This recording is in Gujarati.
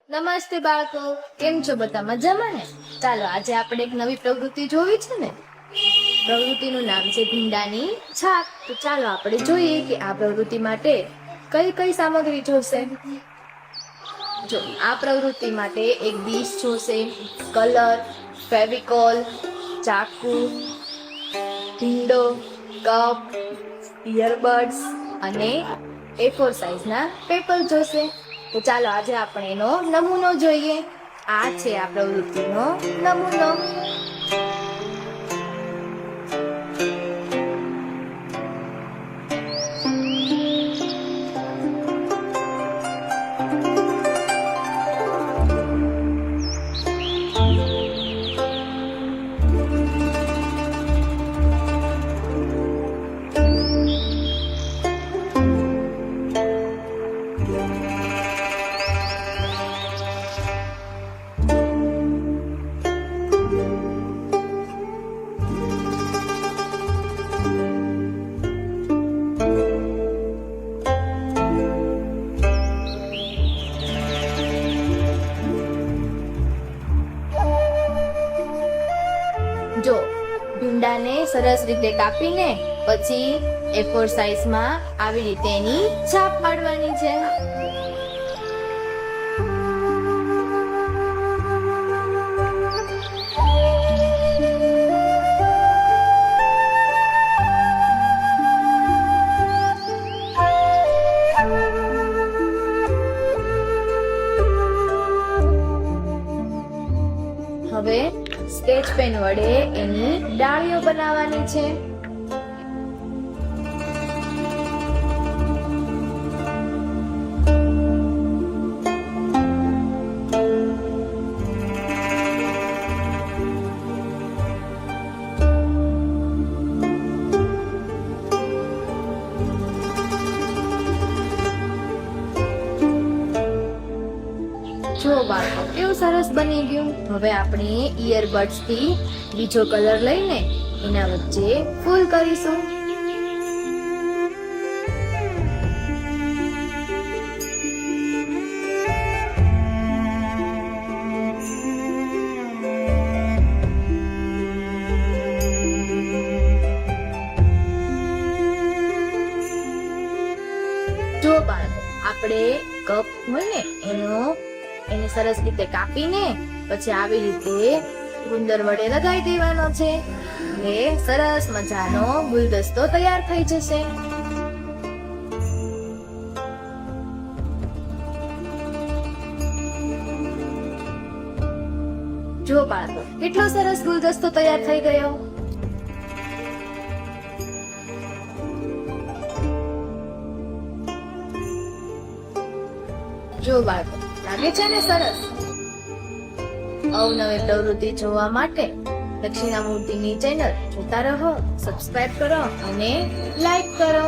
નમસ્તે બાળકો, કેમ છો? બધા મજામાં ને? ચાલો આજે આપણે એક નવી પ્રવૃત્તિ જોવી છે ને. પ્રવૃત્તિનું નામ છે ભીંડાની છાપ. તો ચાલો આપણે જોઈએ કે આ પ્રવૃત્તિ માટે કઈ કઈ સામગ્રી જોશે. જો આ પ્રવૃત્તિ માટે એક ડીશ જોશે, કલર, ફેવિકોલ, ચાકુ, ભીંડો, કપ, ઇયરબડ્સ અને A4 સાઈઝના પેપર જોશે. તો ચાલો આજે આપણે એનો નમૂનો જોઈએ. આ છે આ પ્રવૃત્તિનો નમૂનો. જો ભીંડાને સરસ રીતે કાપીને પછી A4 સાઈઝમાં આવી રીતે એની છાપ પાડવાની છે. હવે સ્કેચ પેન વડે એની ડાળીઓ બનાવવાની છે. જો બાળકો કેવું સરસ બની ગયું. હવે આપણે ઇયરબડ્સ થી બીજો કલર લઈને એના વચ્ચે ફૂલ કરીશું. જો બાળકો આપણે કપ હોય ને એને સરસ રીતે કાપીને પછી આવી રીતે ગુંદર વડે લગાવી દેવાનો છે. એટલે સરસ મજાનો ગુલદસ્તો તૈયાર થઈ જશે. જો બાળકો કેટલો સરસ ગુલદસ્તો તૈયાર થઈ ગયો. જો બાળકો લાગે છે ને સરસ? અવનવી પ્રવૃત્તિ જોવા માટે દક્ષિણામૂર્તિની ચેનલ જોતા રહો, સબસ્ક્રાઇબ કરો અને લાઈક કરો.